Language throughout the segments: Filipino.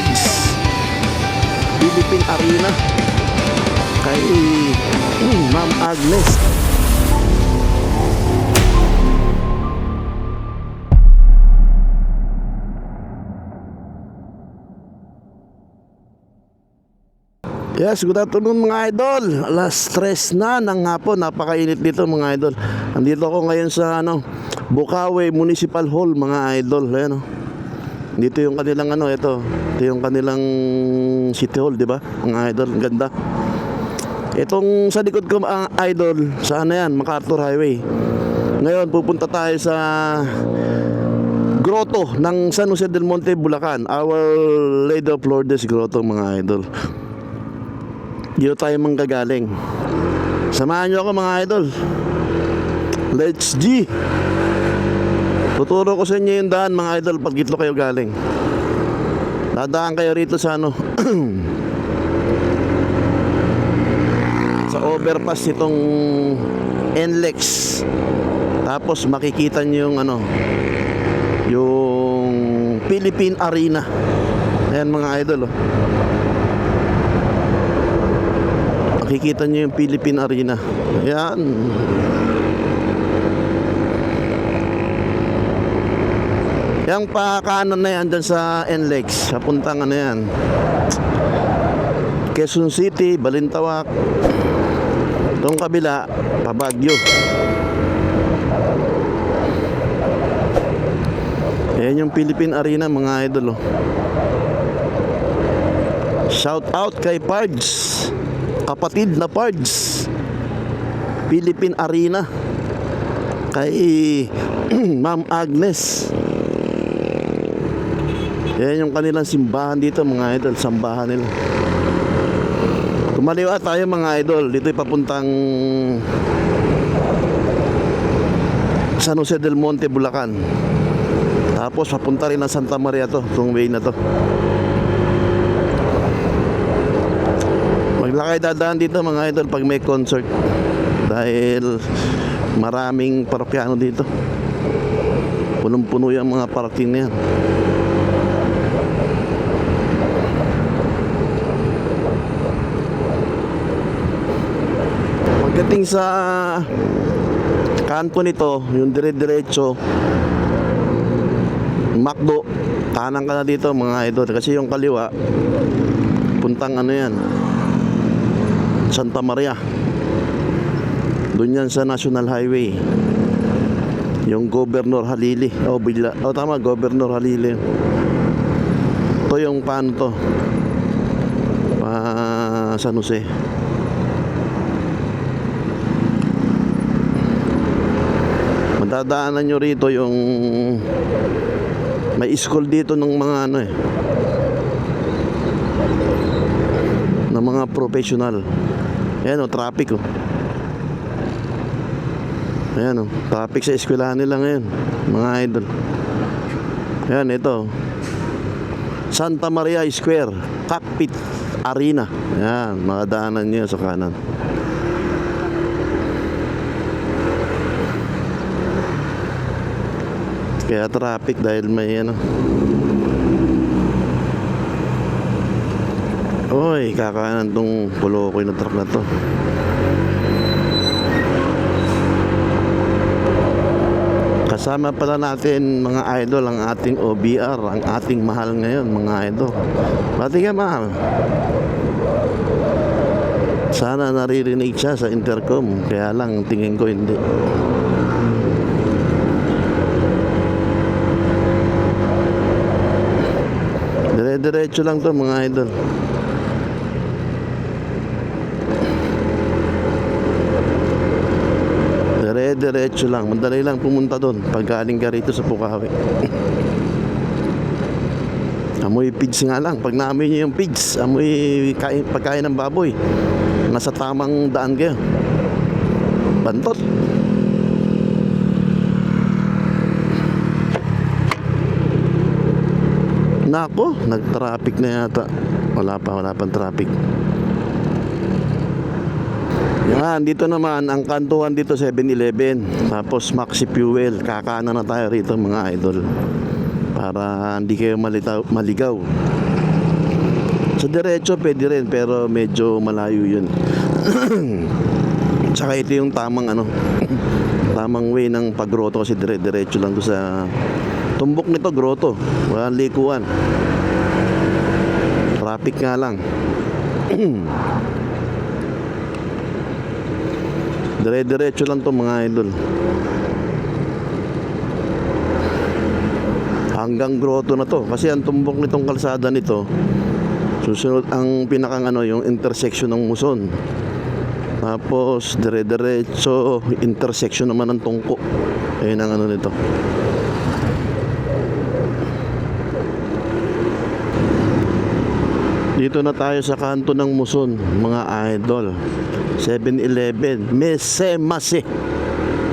Pards, Philippine Arena, kay Ma'am Agnes. Yes, good afternoon mga idol. Alas 3 na ng hapon. Napakainit dito mga idol. Andito ako ngayon sa Bukawi Municipal Hall mga idol. Ayan, dito yung kanilang ito yung kanilang City Hall, di ba? Mga idol, ang ganda. Itong sa likod ko mga idol, saan na yan? MacArthur Highway. Ngayon pupunta tayo sa grotto ng San Jose del Monte, Bulacan. Our Lady of Lourdes Grotto mga idol. Dito tayo manggagaling. Samahan nyo ako mga idol. Let's G. Tuturo ko sa inyo yung daan mga idol pag dito kayo galing. Dadaan kayo rito sa sa overpass nitong NLEX. Tapos makikita nyo yung Philippine Arena. Ayan mga idol makikita nyo yung Philippine Arena. Ayan. Yang pakaanan na yan dyan sa NLEX. Papuntang yan, Quezon City, Balintawak. Itong kabila, Pabagyo. Ayan yung Philippine Arena mga idol. Shout out kay Pards, kapatid na Pards, Philippine Arena, kay Ma'am Agnes. Yan yung kanilang simbahan dito mga idol, sambahan nila. Kumaliwa tayo mga idol, dito papuntang San Jose del Monte, Bulacan. Tapos papunta rin ng Santa Maria itong way na to. Maglakay dadaan dito mga idol pag may concert, dahil maraming parokyano dito. Punong-puno yung mga parking na yan. Pagdating sa kanto nito, yung dire-diretso Macdo, kanan ka na dito mga idol. Kasi yung kaliwa puntang yan, Santa Maria. Doon yan sa National Highway. Yung Governor Halili. Tama, Governor Halili. Ito yung paano to, San Jose. Madadaanan nyo rito yung may school dito ng mga ng mga professional. Ayan traffic Ayan traffic sa eskwelahan nila ngayon mga idol. Ayan ito, Santa Maria Square, Cockpit Arena. Ayan, makadaanan nyo sa kanan. Kaya traffic dahil may Oy, kakanan tong Polokoy na truck na to. Kasama pala natin mga idol ang ating OBR, ang ating mahal ngayon mga idol. Pati ka mahal. Sana naririnig siya sa intercom, kaya lang tingin ko hindi. Dire-diretso lang to mga idol. Dire-diretso lang. Madali lang pumunta doon pag galing ka rito sa Bukawi. Amoy pigs nga lang. Pag naamoy nyo yung pigs, amoy pagkain ng baboy. Nasa tamang daan kayo. Bantot. Nako, nag-traffic na yata. Wala pang traffic. Yan, dito naman ang kantuhan dito 7-Eleven. Tapos Maxi Fuel. Kakanan na tayo rito mga idol, para hindi kayo maligaw. Sa diretso pwede rin, pero medyo malayo yun. Tsaka ito yung tamang tamang way ng paggroto, kasi diretso lang to sa tumbok nito, groto. Walang likuan. Traffic nga lang. Diretso lang to mga idol. Hanggang groto na to, kasi ang tumbok nitong kalsada nito, susunod ang pinakang yung intersection ng Muson. Tapos diretso intersection naman ng Tungko. Ayun ang nito. Dito na tayo sa kanto ng Muson, mga idol. 7-Eleven, Mesemase.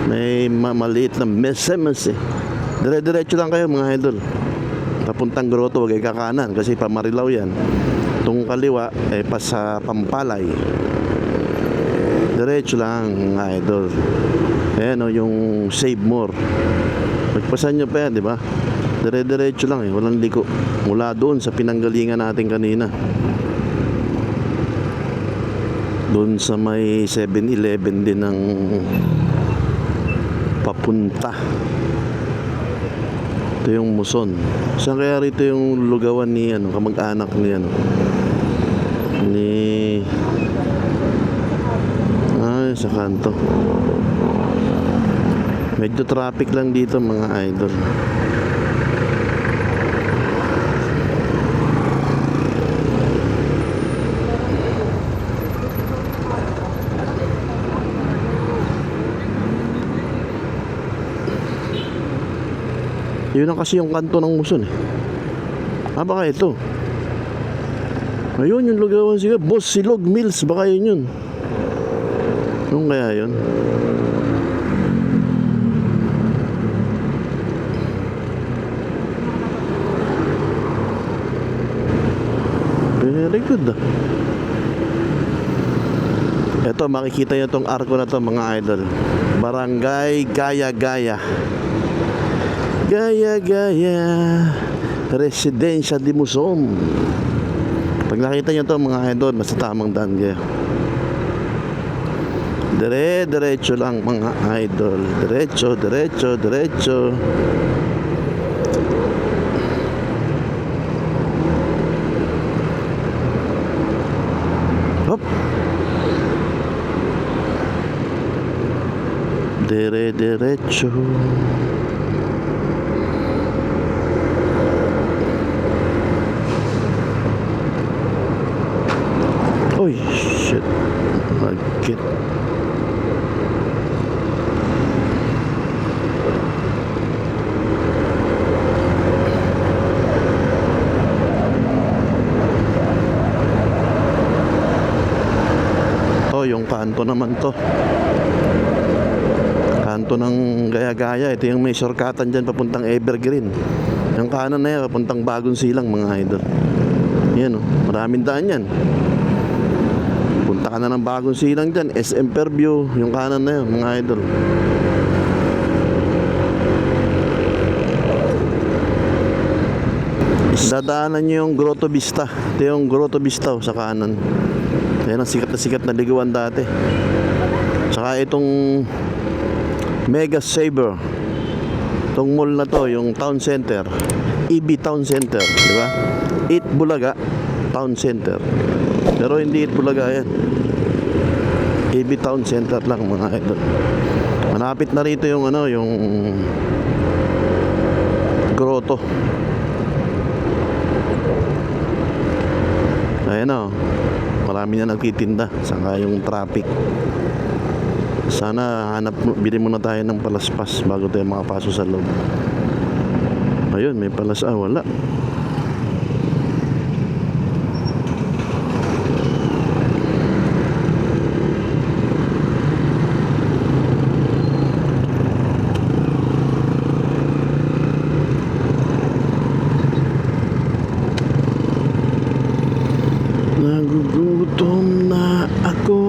May maliit na Mesemase. Diretso lang kayo mga idol. Papuntang Groto, wag kayo kakanan kasi pamarilaw yan. Itong kaliwa ay pa sa Pampalay. Diretso lang mga idol. Ayan yung Save More. Magpasan nyo pa yan, di ba? Diretso lang walang liko. Mula doon sa pinanggalingan natin kanina. Doon sa may 7-Eleven din ng papunta. Ito yung Muson. Saan kaya rito yung lugawan ni kamag-anak ni sa kanto. Medyo traffic lang dito mga idol. Yun ang kasi yung kanto ng Muson baka ito. Ayun yung lugawan siya, Boss Silog Mills, baka yun. Yung kaya yun. Very good Ito makikita nyo tong arko na to mga idol. Barangay Gaya-Gaya, Residencia de Muson. Pag nakita nyo to mga idol, nasa tamang daan kayo. Diretso lang mga idol. Diretso. Hop. Diretso. Oy, shit. Magkit. Yung kanto naman to. Kanto ng Gaya-Gaya. Ito yung may shortcutan dyan papuntang Evergreen. Yung kanan na yan papuntang Bagong Silang mga idol. Yan maraming daan yan. Punta ka na ng Bagong Silang dyan, SM Fairview, yung kanan na yun mga idol. Dadaanan nyo yung Grotto Vista. Ito yung Grotto Vista sa kanan. Ayan ang sikat na ligawan dati. Saka itong Mega Saver. Itong mall na to, yung Town Center, EB Town Center, di ba? Eat Bulaga Town Center. Pero hindi Eat Bulaga yan. EB Town Center lang mga idol. Malapit na rito yung yung Grotto. Ayan marami na nagtitinda. Saka yung traffic. Sana bili muna tayo ng palaspas bago tayo makapasok sa loob. Ayun, may wala. Nagugutom na ako.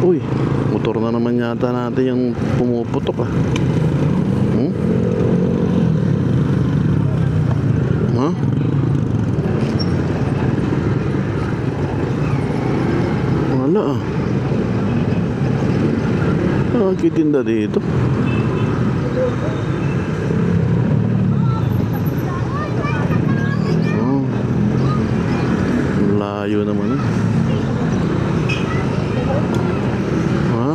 Uy, motor na naman yata natin yung pumuputok nagtitinda dito. Oh. Layo naman eh. Ha?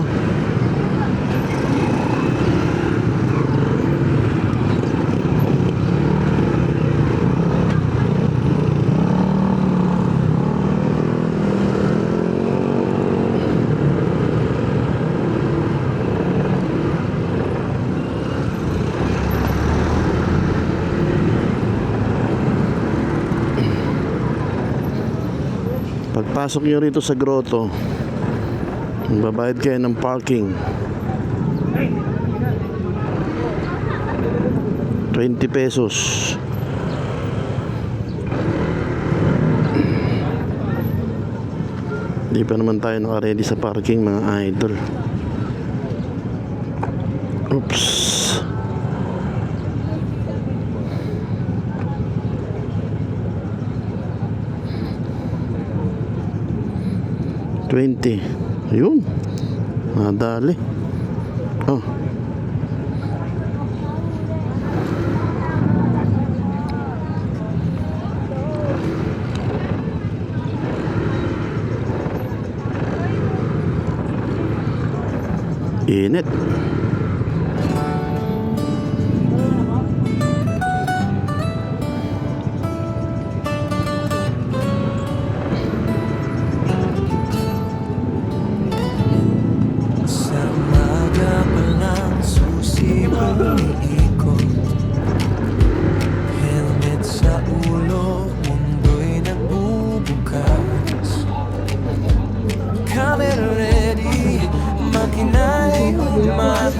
Pagpasok nyo rito sa grotto, magbabayad kayo ng parking. 20 pesos. Di pa naman tayo naka-ready sa parking, mga idol. Oops. $20. Ayun. Nadali. Oh. Init.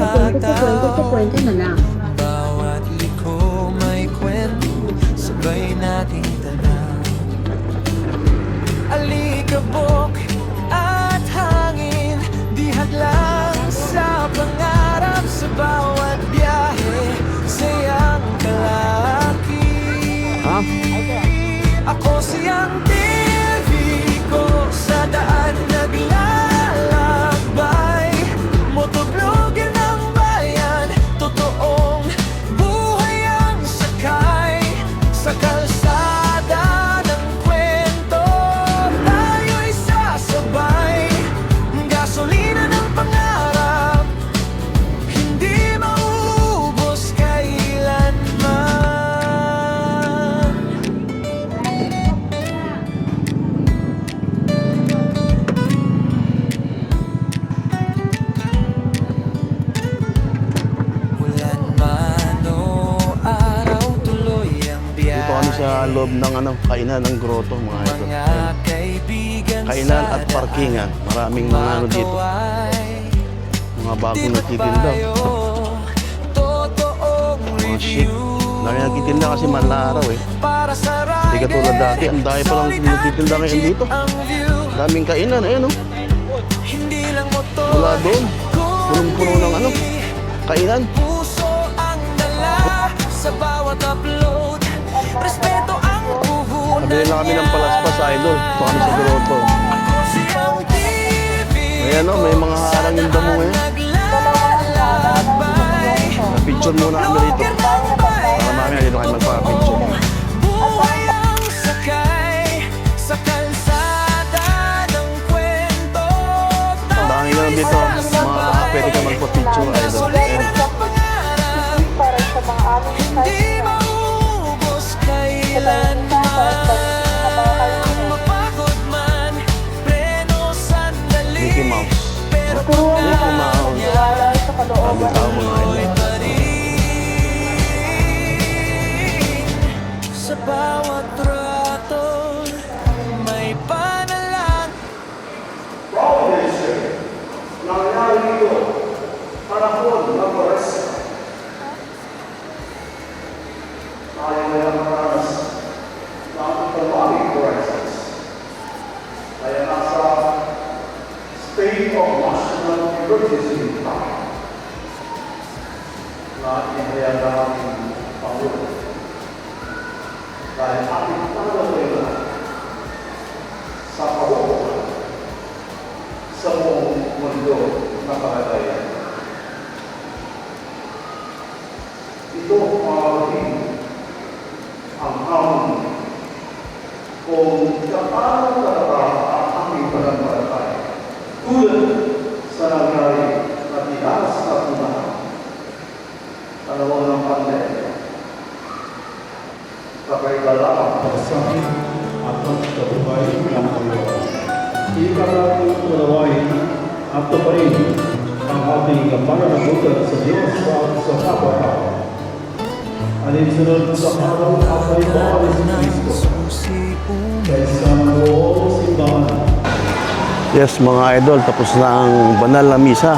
Kwento na lang. Bawat liko may kwento, sabay nating tanaw. Alikabok at hangin, di hadlang sa pangarap. Sa bawat biyahe, sayang kalaki. Ha? Ako siyang TV ko, sa daan naglalakbay. Motovlogger ng bayan, totoong buhay ang sakay. Sa kalsada ng kwento, tayo'y sasabay. Gasolina ng pangarap, hindi mauubos kailanman. Ulan man o araw, tuloy ang Dito kami biyahe. sa loob ng kainan ng grotto, mga idol. Mga kaibigan Kainan sa at parkingan. Maraming mga dito. makaway. Mga bagong Di ba nagtitinda. tayo totoong Mga shit. review? Dami nagtitinda kasi malaraw eh. Para sa Hindi katulad dati. Ang dami palang nagtitinda ngayon dito. ang view. Daming kainan. Ayan oh. Hindi lang motor, Wala doon. Punong-puno ng kainan. puso ang dala sa bawat upload. Respeto ang puhunan. Kabili na kami ng palaspas, idol. Ito kami sa grotto. Ako siyang TV Ayan oh, may mga harang yung damo ngayon. naglalakbay. Picture muna kami rito. Para mamaya dito kayo magpa-picture. Buhay ang sakay sa kalsada ng kwento. Dami nga dito. Pwede ka magpa-picture, idol. Gasolina Ayan. ng pangarap, Para sa mga aming hindi maubos kailanman. Mapagod man, preno sandali. Mickey Mouse. Pero turuan Mickey na Mouse. wala sa kalooban. Daming tao, mga idol. pa rin. Sa bawat trato, may panalang. State of national emergency time na inihayag ng Pangulo. Dahil ating pangalaman sa kabuuan sa buong mundo na kalagayan. kung paano talaga ang aming pananampalataya. Tulad sa nangyari na tinaas sa unahan. Panahon ng pandemya. Kakaiba lamang Pagsakin at pagkabubay ng Panginoon. Ika natin unawain at tapain ang ating pananagutan sa Diyos sa kapwa-kapwa. Alinsunod sa araw at may bawal si Kristo. Kaysa ng buong simbahan. Yes mga idol, tapos na ang banal na misa.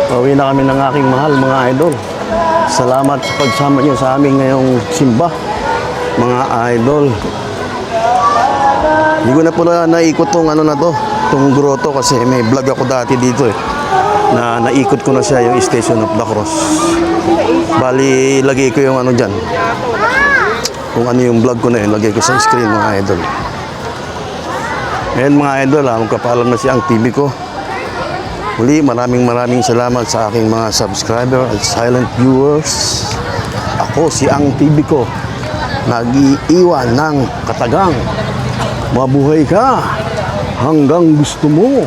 Pauwi na kami ng aking mahal mga idol. Salamat sa pagsama niyo sa amin ngayong simba mga idol. Hindi ko na po na naikot tong ano na to, tong grotto kasi may vlog ako dati dito eh. Na naikot ko na siya yung Station of the Cross. Bali, lagay ko yung ano dyan. Kung ano yung vlog ko na yun, lagay ko sa screen mga idol. Ngayon mga idol, magkapalam na si Ang TV ko. Muli, maraming salamat sa aking mga subscriber at silent viewers. Ako si Ang TV ko, nag-iiwan ng katagang. Mabuhay ka hanggang gusto mo.